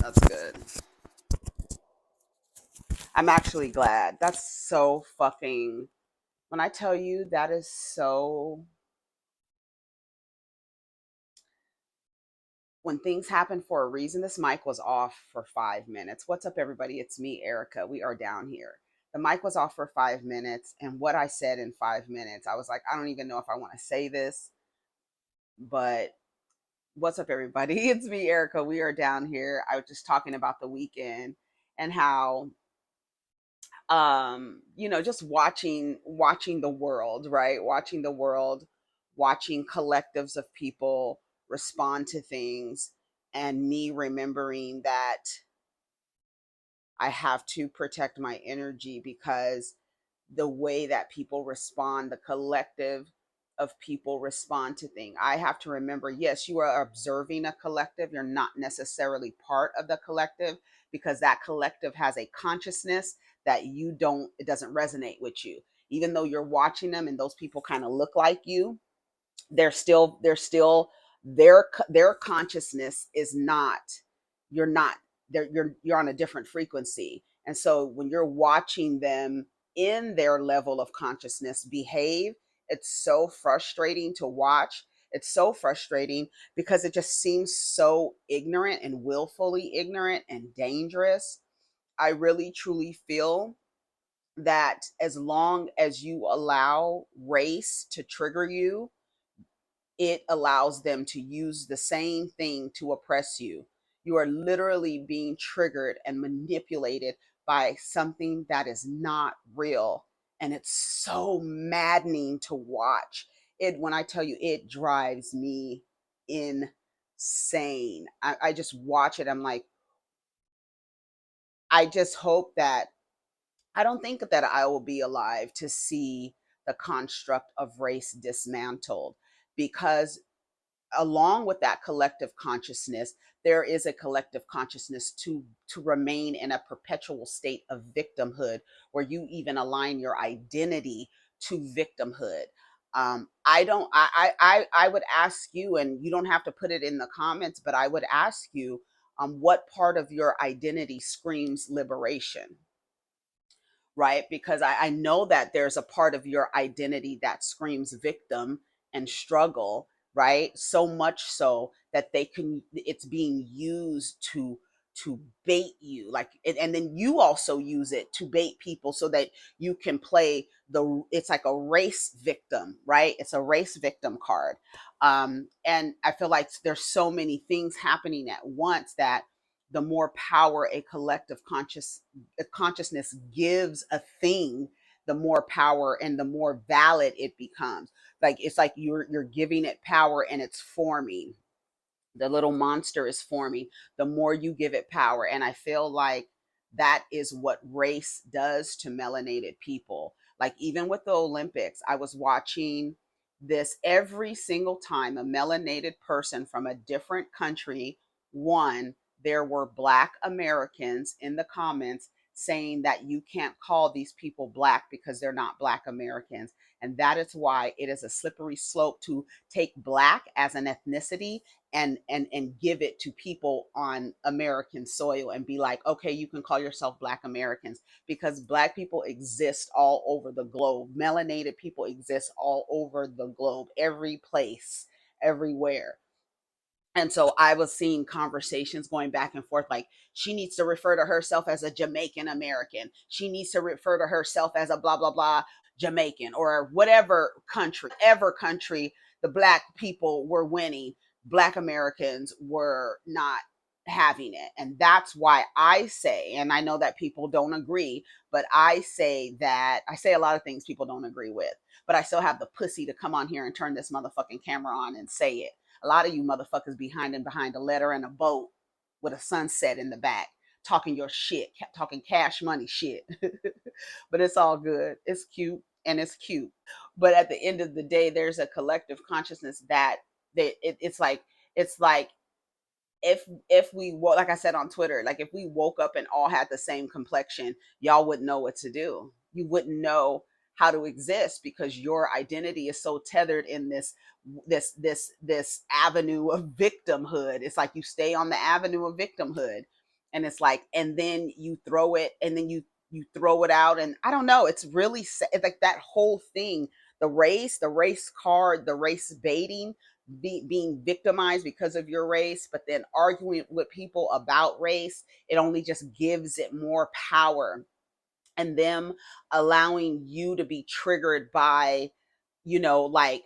That's good. I'm actually glad. That's so fucking, when I tell you that is so, when things happen for a reason. This mic was off for 5 minutes. What's up, everybody? It's me, Erica. We are down here. The mic was off for 5 minutes, and what I said in 5 minutes, I was like, I don't even know if I want to say this, but what's up, everybody? It's me, Erica. We are down here. I was just talking about the weekend and how just watching the world, right? Watching the world, watching collectives of people respond to things, and me remembering that I have to protect my energy, because the way that people respond, the collective of people respond to things. I have to remember, yes, you are observing a collective. You're not necessarily part of the collective, because that collective has a consciousness that you don't, it doesn't resonate with you. Even though you're watching them and those people kind of look like you, they're still their consciousness is not, you're not, you're on a different frequency. And so when you're watching them in their level of consciousness behave, it's so frustrating to watch. It's so frustrating because it just seems so ignorant and willfully ignorant and dangerous. I really truly feel that as long as you allow race to trigger you, it allows them to use the same thing to oppress you. You are literally being triggered and manipulated by something that is not real. And it's so maddening to watch. It, when I tell you, it drives me insane. I just watch it. I'm like, I just hope that, I don't think that I will be alive to see the construct of race dismantled, because along with that collective consciousness, there is a collective consciousness to remain in a perpetual state of victimhood, where you even align your identity to victimhood. I would ask you, and you don't have to put it in the comments, but I would ask you, what part of your identity screams liberation, right? Because I know that there's a part of your identity that screams victim and struggle, right? So much so that it's being used to bait you, like, and then you also use it to bait people so that you can play it's like a race victim, right? It's a race victim card. And I feel like there's so many things happening at once, that the more power a collective consciousness gives a thing, the more power and the more valid it becomes. Like, it's like you're giving it power and it's forming. The little monster is forming the more you give it power. And I feel like that is what race does to melanated people. Like, even with the Olympics, I was watching this. Every single time a melanated person from a different country won, there were Black Americans in the comments saying that you can't call these people Black because they're not Black Americans. And that is why it is a slippery slope to take Black as an ethnicity and give it to people on American soil and be like, okay, you can call yourself Black Americans, because Black people exist all over the globe. Melanated people exist all over the globe, every place, everywhere. And so I was seeing conversations going back and forth, like, she needs to refer to herself as a Jamaican American. She needs to refer to herself as a blah, blah, blah Jamaican, or whatever country the Black people were winning, Black Americans were not having it. And that's why I say, and I know that people don't agree, but I say a lot of things people don't agree with, but I still have the pussy to come on here and turn this motherfucking camera on and say it. A lot of you motherfuckers behind a letter and a boat with a sunset in the back, talking your shit, talking cash money shit. But it's all good. It's cute and it's cute. But at the end of the day, there's a collective consciousness that it's like if we, like I said on Twitter, like, if we woke up and all had the same complexion, y'all wouldn't know what to do. You wouldn't know how to exist, because your identity is so tethered in this avenue of victimhood. It's like you stay on the avenue of victimhood, And it's like, and then you throw it, and then you throw it out, and I don't know, it's really it's like that whole thing, the race card, the race baiting, being victimized because of your race, but then arguing with people about race, it only just gives it more power, and them allowing you to be triggered by, like,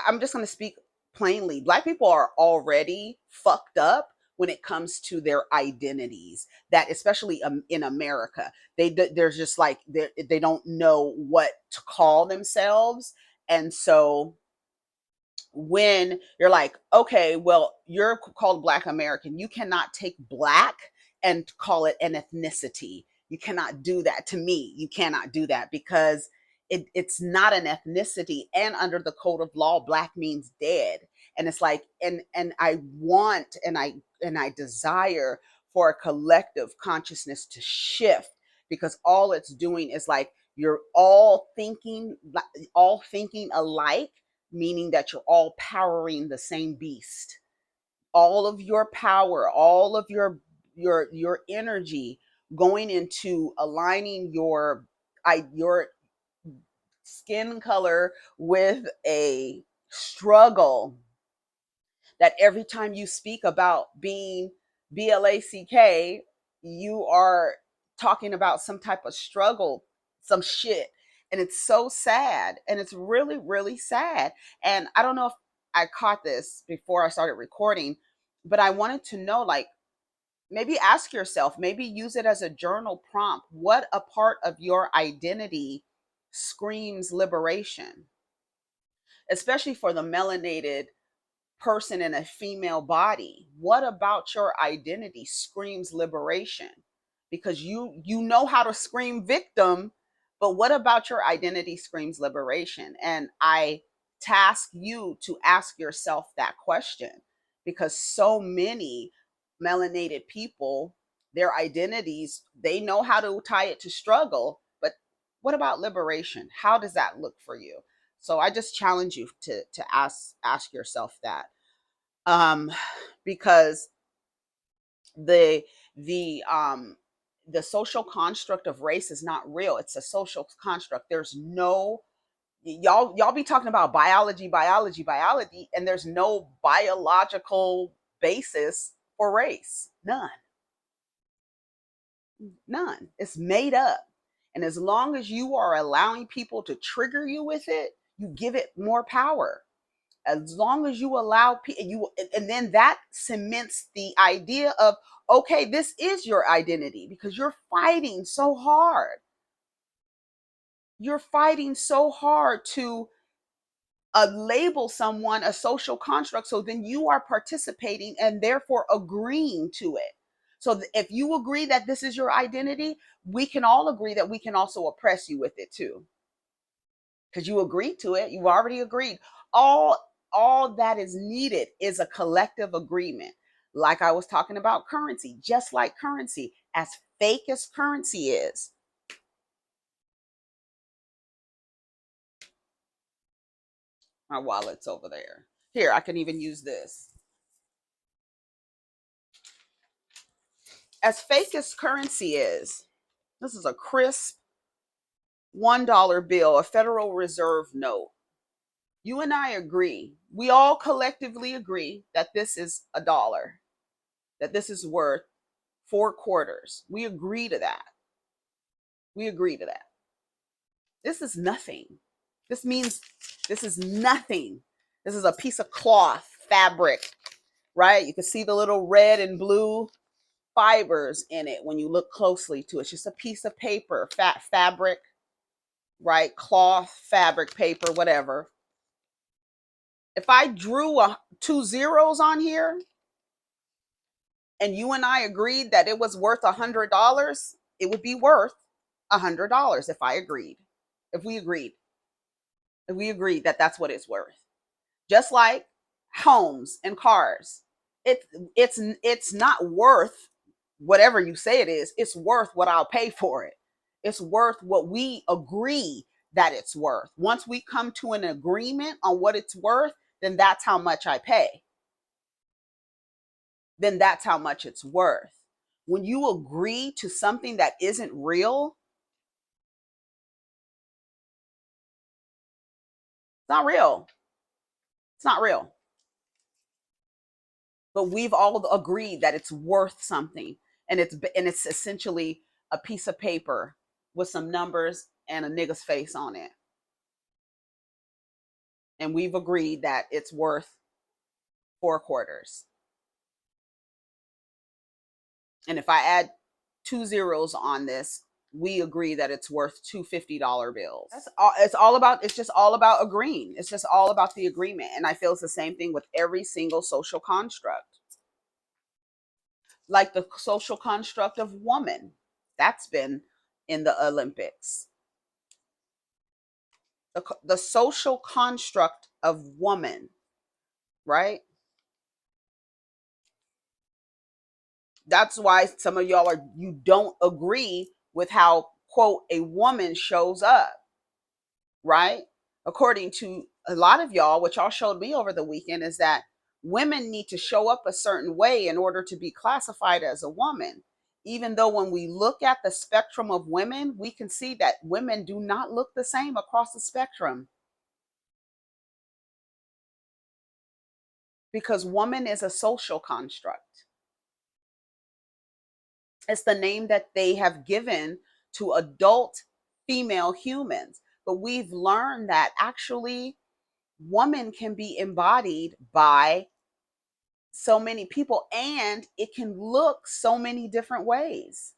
I'm just going to speak plainly. Black people are already fucked up when it comes to their identities. That, especially in America, there's just like they don't know what to call themselves, and so when you're like, okay, well, you're called Black American, you cannot take Black and call it an ethnicity. You cannot do that. To me, you cannot do that, because it's not an ethnicity, and under the code of law, Black means dead. And it's like, and I want, and I desire for a collective consciousness to shift, because all it's doing is like, you're all thinking alike, meaning that you're all powering the same beast. All of your power, all of your energy going into aligning your skin color with a struggle, that every time you speak about being BLACK, you are talking about some type of struggle, some shit. And it's so sad. And it's really, really sad. And I don't know if I caught this before I started recording, but I wanted to know, like, maybe ask yourself, maybe use it as a journal prompt. What a part of your identity screams liberation, especially for the melanated person in a female body? What about your identity screams liberation? Because you know how to scream victim, but what about your identity screams liberation? And I task you to ask yourself that question, because so many melanated people, their identities, they know how to tie it to struggle, but what about liberation? How does that look for you? So I just challenge you to ask yourself that, um, because the the um, the social construct of race is not real. It's a social construct. There's no, y'all be talking about biology, biology, biology, and there's no biological basis for race. None, none. It's made up. And as long as you are allowing people to trigger you with it, you give it more power. As long as you allow you, and then that cements the idea of, okay, this is your identity, because you're fighting so hard. You're fighting so hard to label someone a social construct, so then you are participating and therefore agreeing to it. So if you agree that this is your identity, we can all agree that we can also oppress you with it too, because you agreed to it. You've already agreed. All that is needed is a collective agreement. Like I was talking about currency, just like currency, as fake as currency is. My wallet's over there. Here, I can even use this. As fake as currency is, this is a crisp $1 bill, a Federal Reserve note. You and I agree. We all collectively agree that this is a dollar, that this is worth 4 quarters. We agree to that. We agree to that. This is nothing. This means this is nothing. This is a piece of cloth, fabric, right? You can see the little red and blue fibers in it when you look closely to it. It's just a piece of paper, fabric, right? Cloth, fabric, paper, whatever. If I drew 2 zeros on here and you and I agreed that it was worth $100, it would be worth $100 if I agreed. If we agreed. If we agreed that that's what it's worth. Just like homes and cars. It's not worth whatever you say it is. It's worth what I'll pay for it. It's worth what we agree that it's worth. Once we come to an agreement on what it's worth, then that's how much I pay. then that's how much it's worth. When you agree to something that isn't real, it's not real. It's not real. But we've all agreed that it's worth something, and it's essentially a piece of paper with some numbers and a nigga's face on it. And we've agreed that it's worth 4 quarters. And if I add 2 zeros on this, we agree that it's worth two $50 bills. That's all. It's just all about agreeing. It's just all about the agreement. And I feel it's the same thing with every single social construct. Like the social construct of woman, that's been in the Olympics. The social construct of woman, right? That's why some of y'all you don't agree with how, quote, a woman shows up, right? According to a lot of y'all, what y'all showed me over the weekend is that women need to show up a certain way in order to be classified as a woman. Even though when we look at the spectrum of women, we can see that women do not look the same across the spectrum. Because woman is a social construct. It's the name that they have given to adult female humans. But we've learned that actually woman can be embodied by so many people, and it can look so many different ways.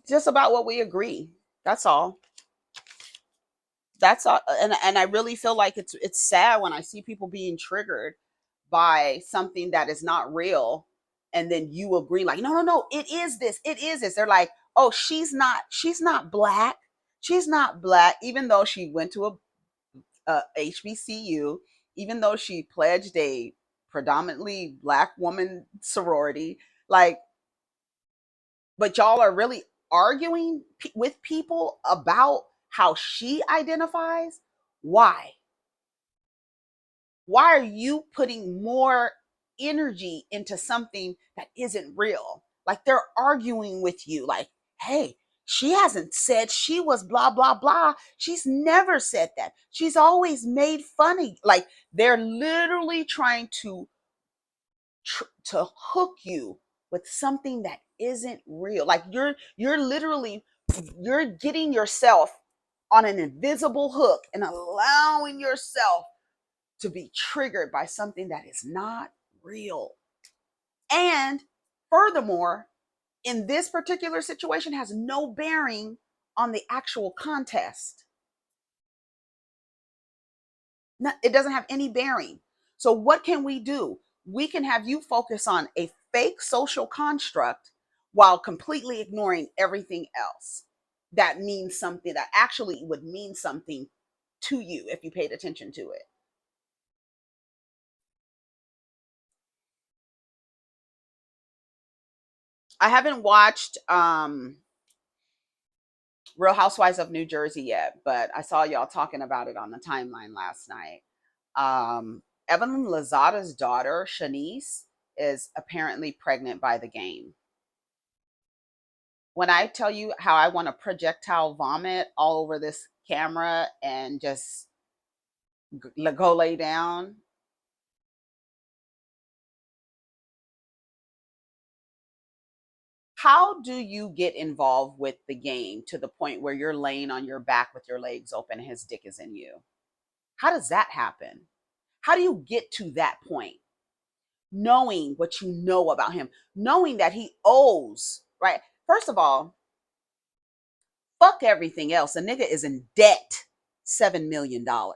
Just about what we agree. That's all. That's all. And I really feel like it's sad when I see people being triggered by something that is not real, and then you agree like, no, no, no, it is this, it is this. They're like, oh, she's not black, she's not black, even though she went to a HBCU, even though she pledged a predominantly black woman sorority, like, but y'all are really arguing with people about how she identifies. Why? Why are you putting more energy into something that isn't real? Like they're arguing with you, like, hey, she hasn't said she was blah, blah, blah. She's never said that. She's always made funny. Like they're literally trying to hook you with something that isn't real. Like you're literally, you're getting yourself on an invisible hook and allowing yourself to be triggered by something that is not real. And furthermore, in this particular situation, has no bearing on the actual contest. It doesn't have any bearing. So, what can we do? We can have you focus on a fake social construct while completely ignoring everything else that means something, that actually would mean something to you if you paid attention to it. I haven't watched Real Housewives of New Jersey yet, but I saw y'all talking about it on the timeline last night. Evelyn Lozada's daughter, Shaniece, is apparently pregnant by the game. When I tell you how I want to projectile vomit all over this camera and just go lay down. How do you get involved with the game to the point where you're laying on your back with your legs open and his dick is in you? How does that happen? How do you get to that point? Knowing what you know about him, knowing that he owes, right? First of all, fuck everything else. The nigga is in debt $7 million. So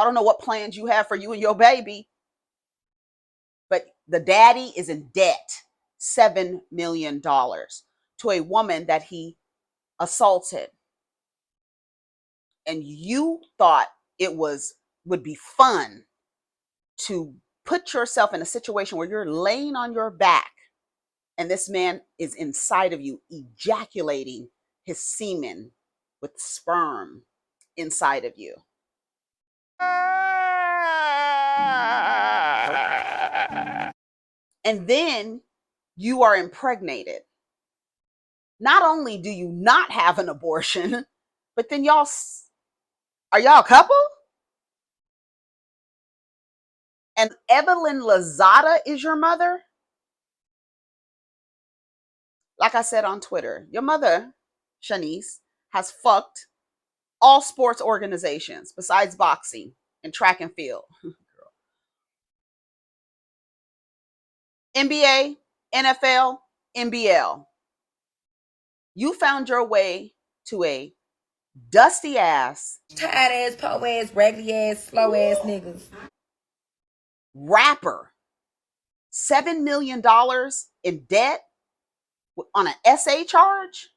I don't know what plans you have for you and your baby, but the daddy is in debt $7 million to a woman that he assaulted. And you thought it would be fun to put yourself in a situation where you're laying on your back and this man is inside of you, ejaculating his semen with sperm inside of you. And then you are impregnated. Not only do you not have an abortion, but then y'all, are y'all a couple? And Evelyn Lozada is your mother? Like I said on Twitter, your mother, Shaniece, has fucked all sports organizations besides boxing and track and field. NBA, NFL, NBL. You found your way to a dusty ass, tired ass, po ass, raggedy ass, slow ass niggas. Rapper. $7 million in debt on an SA charge?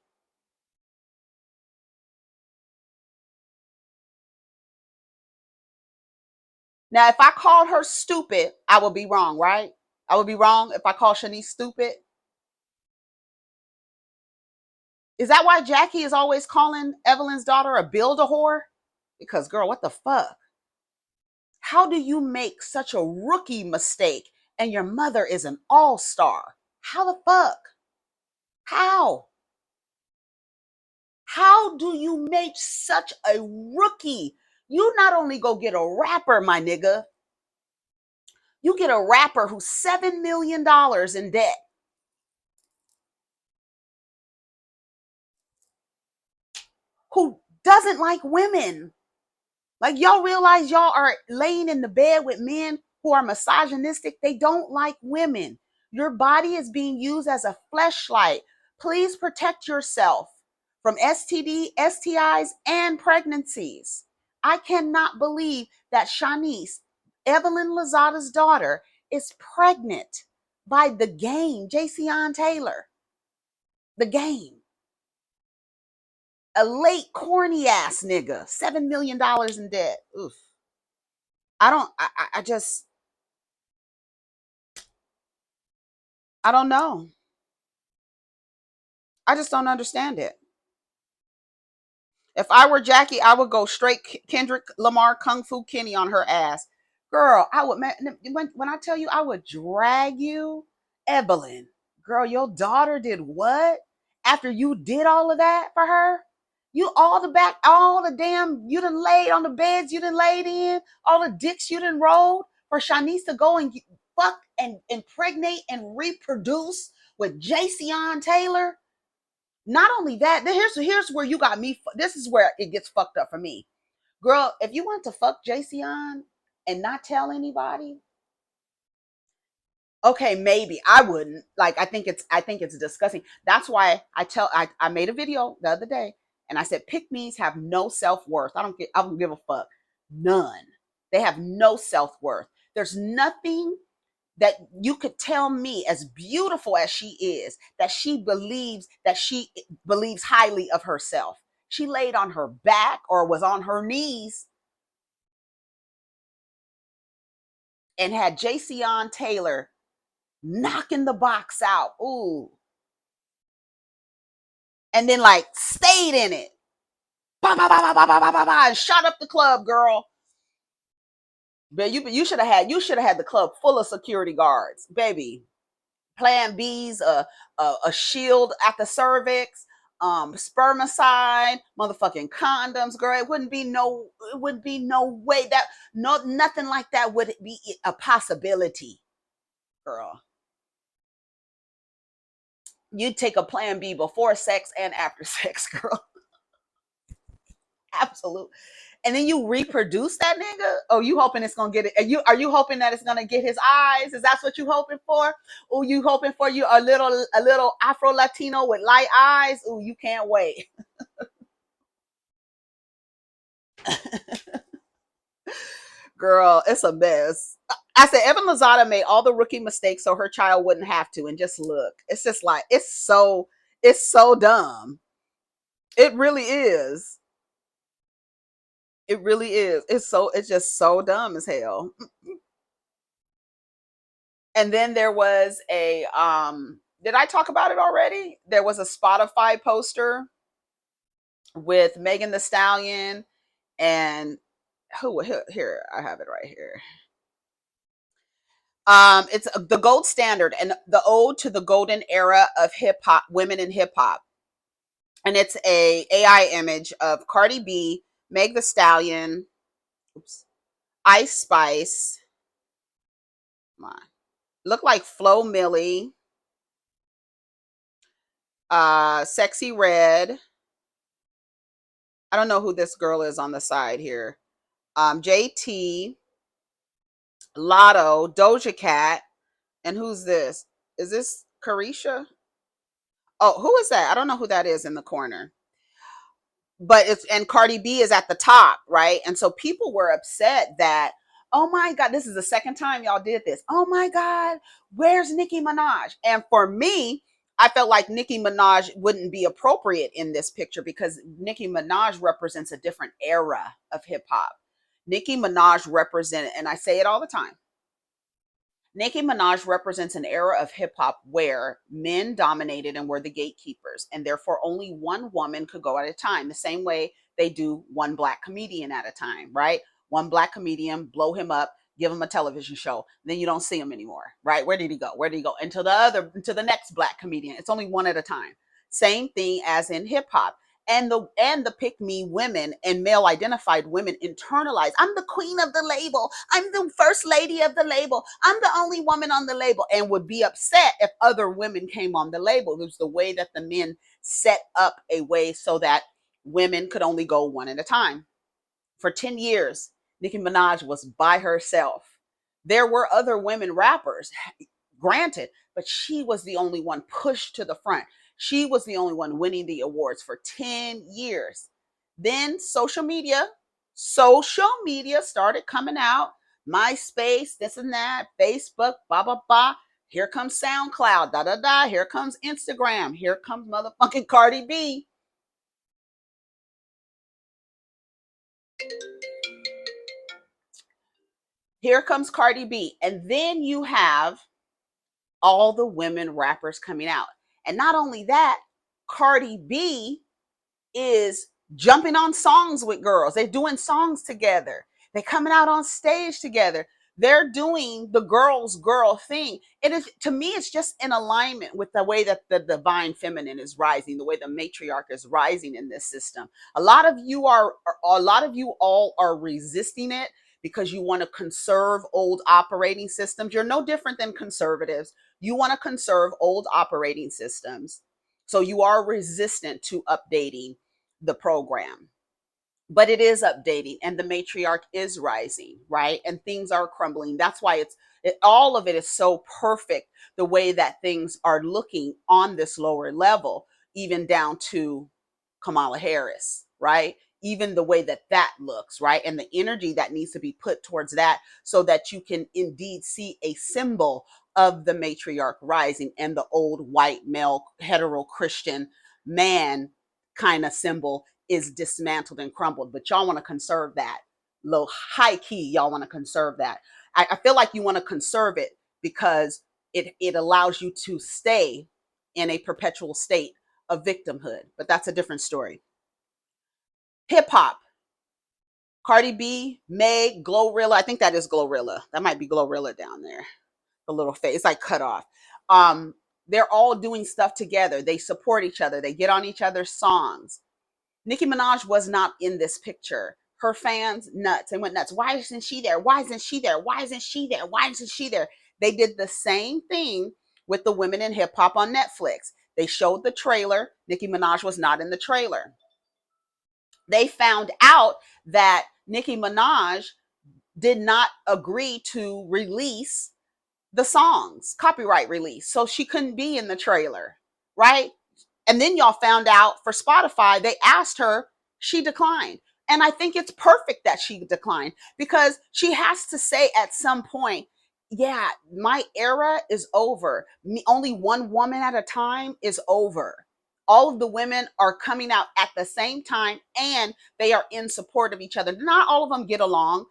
Now, if I called her stupid, I would be wrong, right? I would be wrong if I call Shaniece stupid. Is that why Jackie is always calling Evelyn's daughter a build-a-whore? Because, girl, what the fuck? How do you make such a rookie mistake and your mother is an all-star? How the fuck? How? How do you make such a rookie? You not only go get a rapper, my nigga, you get a rapper who's $7 million in debt. Who doesn't like women. Like, y'all realize y'all are laying in the bed with men who are misogynistic. They don't like women. Your body is being used as a fleshlight. Please protect yourself from STD, STIs, and pregnancies. I cannot believe that Shaniece, Evelyn Lozada's daughter, is pregnant by the game, Jayceon Taylor. The game. A late corny ass nigga, $7 million in debt. Oof. I just, I don't know. I just don't understand it. If I were Jackie, I would go straight Kendrick Lamar Kung Fu Kenny on her ass. Girl, I would, when I tell you I would drag you, Evelyn, girl, your daughter did what? After you did all of that for her? You all the damn, you done laid on the beds you done laid in, all the dicks you done rolled for Shaniece to go and fuck and impregnate and reproduce with Jayceon Taylor. Not only that, here's where you got me. This is where it gets fucked up for me. Girl, if you want to fuck Jayceon and not tell anybody, okay, maybe I wouldn't. Like, I think it's disgusting. That's why I made a video the other day and I said pick me's have no self-worth. I don't give a fuck. None. They have no self-worth. There's nothing that you could tell me, as beautiful as she is, that she believes highly of herself. She laid on her back or was on her knees and had Jayceon Taylor knocking the box out. Ooh. And then like stayed in it. Bah, bah, bah, bah, bah, bah, bah, bah, and shot up the club, girl. But you should have had the club full of security guards, baby. Plan B's, a shield at the cervix, spermicide, motherfucking condoms, girl. It wouldn't be no way that nothing like that would be a possibility, girl. You'd take a Plan B before sex and after sex, girl. Absolute. And then you reproduce that nigga. Oh, you hoping it's gonna get it? Are you hoping that it's gonna get his eyes? Is that what you hoping for? Oh, you hoping for you a little Afro Latino with light eyes? Oh, you can't wait. Girl, it's a mess. I said Evan Lozada made all the rookie mistakes so her child wouldn't have to. And just look, it's just like it's so dumb. It really is. It really is. It's just so dumb as hell. And then there was a did I talk about it already? There was a Spotify poster with Megan Thee Stallion and who here, I have it right here. It's the gold standard and the ode to the golden era of hip hop, women in hip hop, and it's a AI image of Cardi B, Meg The Stallion, oops, Ice Spice, come on, look like Flo Millie, Sexy Red. I don't know who this girl is on the side here. JT, Lotto, Doja Cat, and who's this? Is this Carisha? Oh, who is that? I don't know who that is in the corner. But it's, and Cardi B is at the top, right? And so people were upset that, oh my God, this is the second time y'all did this. Oh my God, where's Nicki Minaj? And for me, I felt like Nicki Minaj wouldn't be appropriate in this picture because Nicki Minaj represents a different era of hip hop. Nicki Minaj represented, and I say it all the time, Nicki Minaj represents an era of hip hop where men dominated and were the gatekeepers, and therefore only one woman could go at a time, the same way they do one black comedian at a time, right? One black comedian, blow him up, give him a television show, then you don't see him anymore, right? Where did he go? Where did he go? Until the next black comedian. It's only one at a time. Same thing as in hip hop. And the pick me women and male identified women internalize, I'm the queen of the label, I'm the first lady of the label, I'm the only woman on the label, and would be upset if other women came on the label. It was the way that the men set up a way so that women could only go one at a time. For 10 years, Nicki Minaj was by herself. There were other women rappers, granted, but she was the only one pushed to the front. She was the only one winning the awards for 10 years. Then social media started coming out. MySpace, this and that, Facebook, blah, blah, blah. Here comes SoundCloud, da, da, da. Here comes Instagram. Here comes motherfucking Cardi B. Here comes Cardi B. And then you have all the women rappers coming out. And not only that, Cardi B is jumping on songs with girls. They're doing songs together. They're coming out on stage together. They're doing the girl thing. It is, to me, it's just in alignment with the way that the divine feminine is rising, the way the matriarch is rising in this system. A lot of you all are resisting it because you want to conserve old operating systems. You're no different than conservatives. You want to conserve old operating systems. So you are resistant to updating the program. But it is updating and the matriarch is rising, right? And things are crumbling. That's why all of it is so perfect the way that things are looking on this lower level, even down to Kamala Harris, right? Even the way that that looks, right? And the energy that needs to be put towards that so that you can indeed see a symbol of the matriarch rising and the old white male hetero Christian man kind of symbol is dismantled and crumbled. But y'all want to conserve that. Low high key, y'all want to conserve that. I feel like you want to conserve it because it allows you to stay in a perpetual state of victimhood. But that's a different story. Hip hop. Cardi B, Meg, Glorilla. I think that is Glorilla. That might be Glorilla down there. The little face, it's like cut off. They're all doing stuff together. They support each other. They get on each other's songs. Nicki Minaj was not in this picture. Her fans nuts. They went nuts. Why isn't she there? Why isn't she there? Why isn't she there? Why isn't she there? They did the same thing with the women in hip hop on Netflix. They showed the trailer. Nicki Minaj was not in the trailer. They found out that Nicki Minaj did not agree to release the songs, copyright release. So she couldn't be in the trailer, right? And then y'all found out for Spotify, they asked her, she declined. And I think it's perfect that she declined because she has to say at some point, yeah, my era is over. Only one woman at a time is over. All of the women are coming out at the same time and they are in support of each other. Not all of them get along,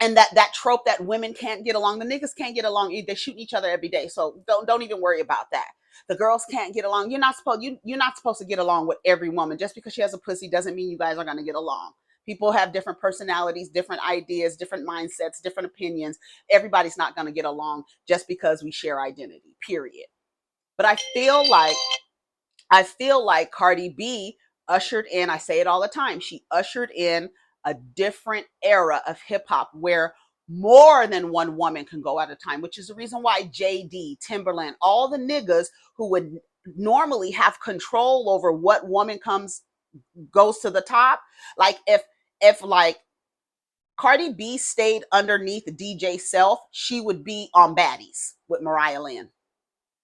and that trope that women can't get along, the niggas can't get along. They shoot each other every day, so don't even worry about that. The girls can't get along. You're not supposed to get along with every woman. Just because she has a pussy doesn't mean you guys are going to get along. People have different personalities, different ideas, different mindsets, different opinions. Everybody's not going to get along just because we share identity, period. But I feel like Cardi B ushered in, I say it all the time, she ushered in a different era of hip hop where more than one woman can go at a time, which is the reason why JD, Timberland, all the niggas who would normally have control over what woman goes to the top, like if like Cardi B stayed underneath DJ Self, she would be on Baddies with Mariah Lynn.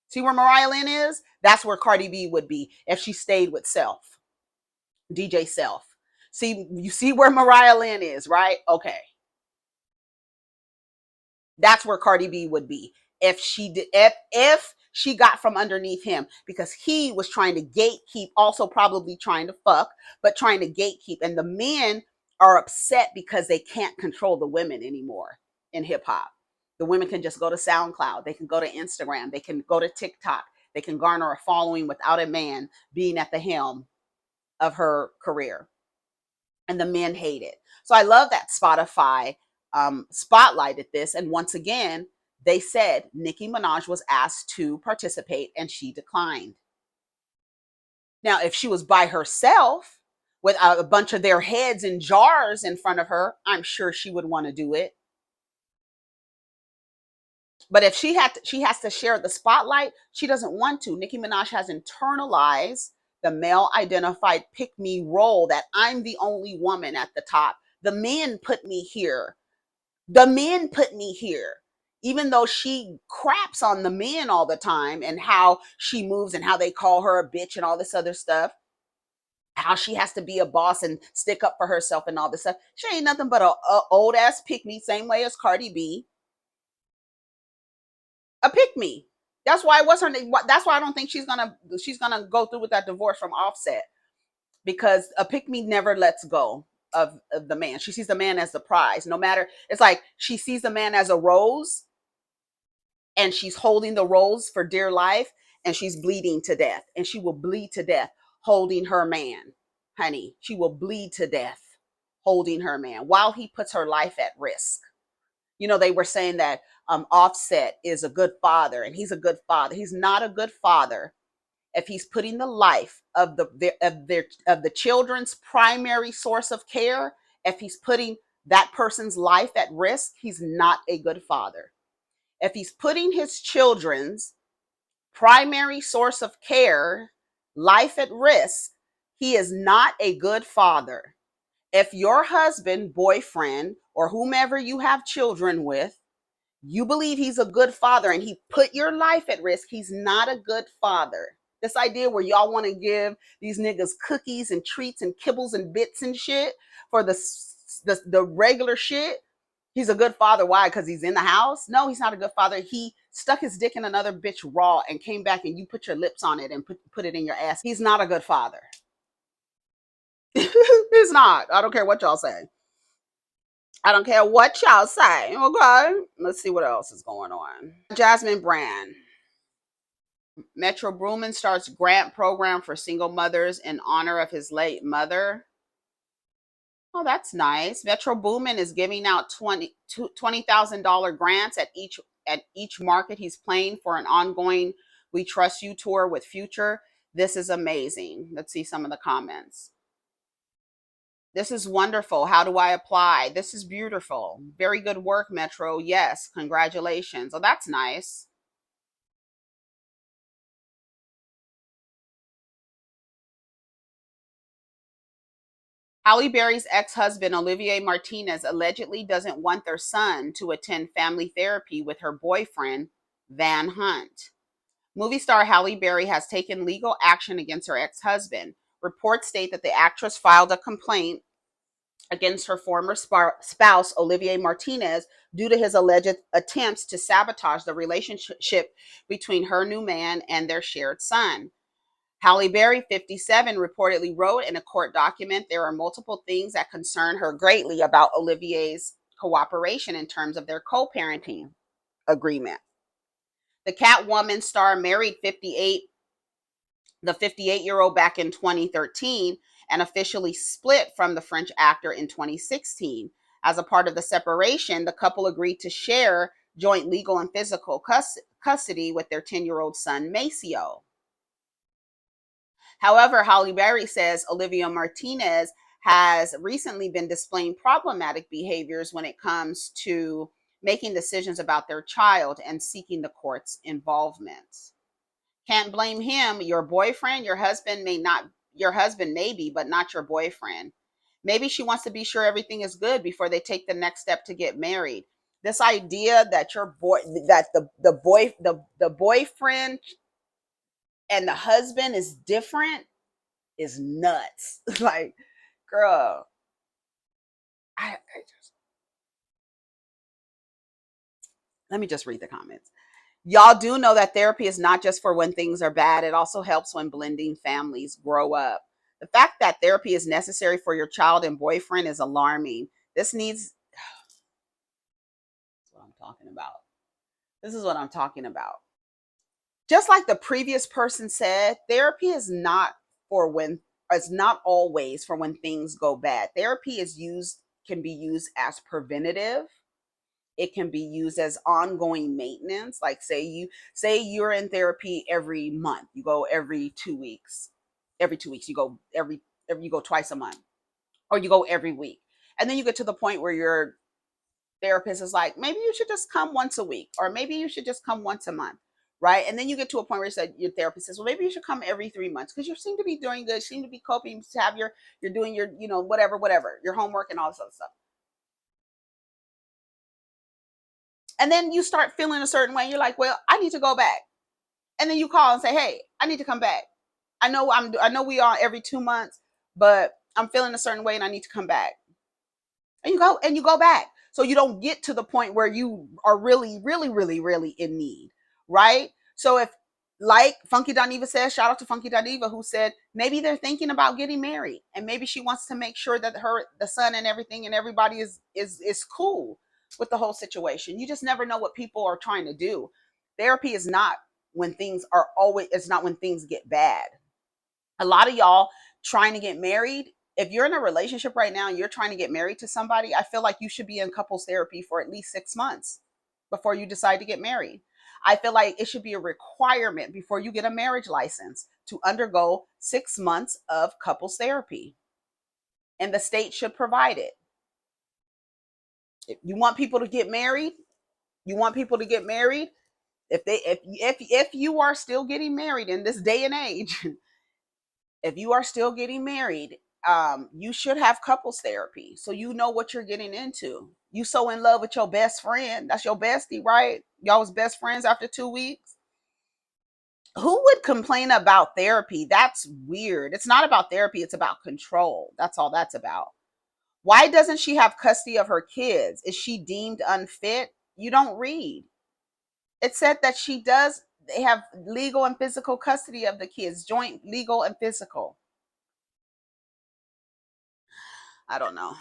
See where Mariah Lynn is? That's where Cardi B would be if she stayed with Self, DJ Self. See, you see where Mariah Lynn is, right? Okay. That's where Cardi B would be if she got from underneath him, because he was trying to gatekeep, also probably trying to fuck, but trying to gatekeep. And the men are upset because they can't control the women anymore in hip hop. The women can just go to SoundCloud, they can go to Instagram, they can go to TikTok, they can garner a following without a man being at the helm of her career. And the men hate it. So I love that Spotify spotlighted this. And once again, they said Nicki Minaj was asked to participate and she declined. Now, if she was by herself with a bunch of their heads in jars in front of her, I'm sure she would want to do it. But if she has to share the spotlight, she doesn't want to. Nicki Minaj has internalized the male identified pick me role, that I'm the only woman at the top. The men put me here. The men put me here. Even though she craps on the men all the time and how she moves and how they call her a bitch and all this other stuff, how she has to be a boss and stick up for herself and all this stuff. She ain't nothing but a old ass pick me, same way as Cardi B. A pick me. That's why it was her. That's why I don't think she's gonna go through with that divorce from OffSet, because a pick me never lets go of the man. She sees the man as the prize. No matter, it's like she sees the man as a rose, and she's holding the rose for dear life, and she's bleeding to death, and she will bleed to death holding her man, honey. She will bleed to death holding her man while he puts her life at risk. You know, they were saying that OffSet is a good father, and he's a good father. He's not a good father if he's putting the life of the children's primary source of care. If he's putting that person's life at risk, he's not a good father. If he's putting his children's primary source of care life at risk, he is not a good father. If your husband, boyfriend, or whomever you have children with, you believe he's a good father and he put your life at risk, he's not a good father. This idea where y'all want to give these niggas cookies and treats and kibbles and bits and shit for the regular shit. He's a good father. Why? Because he's in the house? No, he's not a good father. He stuck his dick in another bitch raw and came back and you put your lips on it and put it in your ass. He's not a good father. He's not. I don't care what y'all say. I don't care what y'all say. Okay. Let's see what else is going on. Jasmine Brand. Metro Boomin starts grant program for single mothers in honor of his late mother. Oh, that's nice. Metro Boomin is giving out $20,000 grants at each market he's playing for an ongoing We Trust You tour with Future. This is amazing. Let's see some of the comments. This is wonderful. How do I apply? This is beautiful. Very good work, Metro. Yes, congratulations. Oh, that's nice. Halle Berry's ex-husband, Olivier Martinez, allegedly doesn't want their son to attend family therapy with her boyfriend, Van Hunt. Movie star Halle Berry has taken legal action against her ex-husband. Reports state that the actress filed a complaint against her former spouse, Olivier Martinez, due to his alleged attempts to sabotage the relationship between her new man and their shared son. Halle Berry, 57, reportedly wrote in a court document, there are multiple things that concern her greatly about Olivier's cooperation in terms of their co-parenting agreement. The Catwoman star married the 58-year-old back in 2013 and officially split from the French actor in 2016. As a part of the separation, the couple agreed to share joint legal and physical custody with their 10-year-old son, Maceo. However, Halle Berry says Olivia Martinez has recently been displaying problematic behaviors when it comes to making decisions about their child and seeking the court's involvement. Can't blame him. Your boyfriend, your husband maybe, but not your boyfriend. Maybe she wants to be sure everything is good before they take the next step to get married. This idea that the boyfriend and the husband is different is nuts. Like, girl, I just, let me just read the comments. Y'all do know that therapy is not just for when things are bad. It also helps when blending families grow up. The fact that therapy is necessary for your child and boyfriend is alarming. This needs, that's what I'm talking about. This is what I'm talking about. Just like the previous person said, therapy is not for when, it's not always for when things go bad. Therapy can be used as preventative. It can be used as ongoing maintenance. Like say you're in therapy every month. You go every 2 weeks. Every 2 weeks. You go twice a month. Or you go every week. And then you get to the point where your therapist is like, maybe you should just come once a week, or maybe you should just come once a month. Right. And then you get to a point where your therapist says, well, maybe you should come every 3 months because you seem to be doing good, seem to be coping, to have you're doing your, whatever, your homework and all this other stuff. And then you start feeling a certain way. You're like, well, I need to go back. And then you call and say, hey, I need to come back. I know we are every 2 months, but I'm feeling a certain way and I need to come back. And you go back. So you don't get to the point where you are really, really, really, really in need. Right. So if, like Funky Daniva says, shout out to Funky Daniva, who said maybe they're thinking about getting married and maybe she wants to make sure that the son and everything and everybody is cool with the whole situation. You just never know what people are trying to do. Therapy is not when things are always, it's not when things get bad. A lot of y'all trying to get married, if you're in a relationship right now and you're trying to get married to somebody, I feel like you should be in couples therapy for at least 6 months before you decide to get married. I feel like it should be a requirement before you get a marriage license to undergo 6 months of couples therapy. And the state should provide it. If you want people to get married, if you are still getting married in this day and age, if you are still getting married, you should have couples therapy so you know what you're getting into. You so in love with your best friend, that's your bestie, right? Y'all was best friends after 2 weeks. Who would complain about therapy? That's weird. It's not about therapy, it's about control. That's all that's about. Why doesn't she have custody of her kids? Is she deemed unfit? You don't read. It said that they have legal and physical custody of the kids, joint legal and physical. I don't know.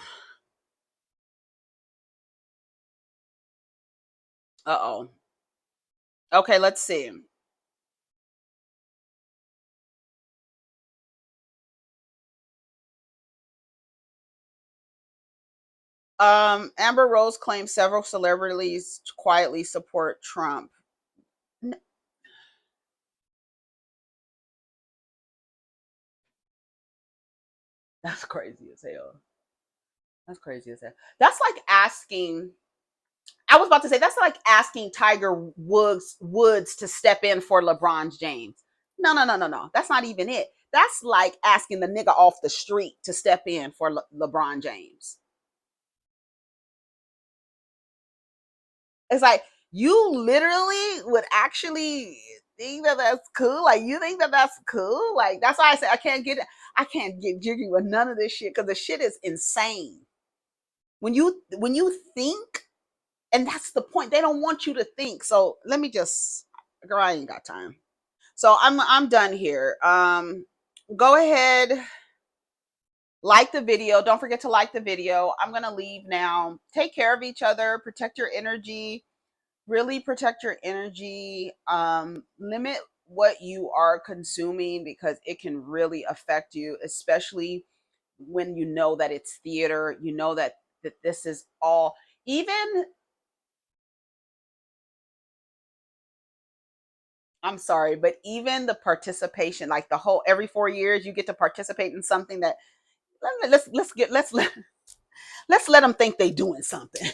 Uh-oh. Okay, let's see. Amber Rose claims several celebrities quietly support Trump. That's crazy as hell. That's crazy as hell. That's like asking, I was about to say, that's like asking Tiger Woods to step in for LeBron James. No, no, no, no, no. That's not even it. That's like asking the nigga off the street to step in for LeBron James. It's like you literally would actually think that that's cool. Like you think that that's cool. Like that's why I say I can't get jiggy with none of this shit because the shit is insane. When you think, and that's the point. They don't want you to think. So let me just, girl, I ain't got time. So I'm done here. Go ahead, like the video. Don't forget to like the video. I'm gonna leave now. Take care of each other. Protect your energy. Really protect your energy. Limit what you are consuming because it can really affect you, especially when you know that it's theater, you know that this is all, even, I'm sorry, but even the participation, like the whole, every 4 years you get to participate in something that, let's let them think they doing something.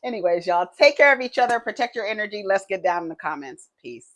Anyways, y'all, take care of each other, protect your energy. Let's get down in the comments. Peace.